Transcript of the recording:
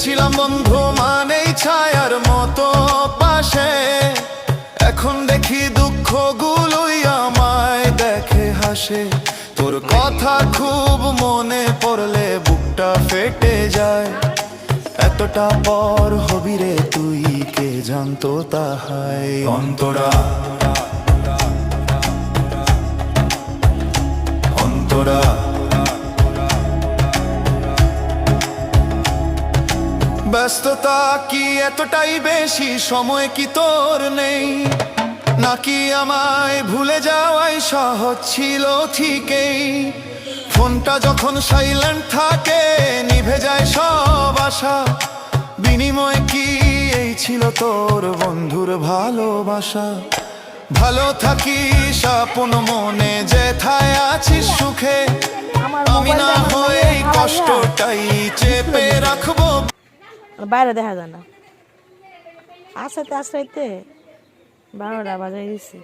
ভেবেছিলাম বন্ধু মানেই ছায়ার মতো পাশে, এখন দেখি দুঃখগুলোই আমায় দেখে হাসে। তোর কথা খুব মনে পড়লে বুকটা ফেটে যায়, এতটা পর হবি রে তুই কে জানতো তাহাই। অন্তরা অন্তরা ব্যস্ততা কি এতটাই বেশি, সময় কি তোর নেই, নাকি আমায় ভুলে যাওয়াই সহজ ছিল ঠিকই? ফোনটা যখন সাইলেন্ট থাকে নিভে যায় সব আশা, বিনিময় কি এই ছিল তোর বন্ধুর ভালোবাসা? ভালো থাকিস আপন মনে, যেথায় আছিস সুখে, আমি না হয়ে এই কষ্টটাই চেপে রাখবো। বাইরে দেখা যায় না, আসাতে আসাইতে 12টা বাজাই দিছি।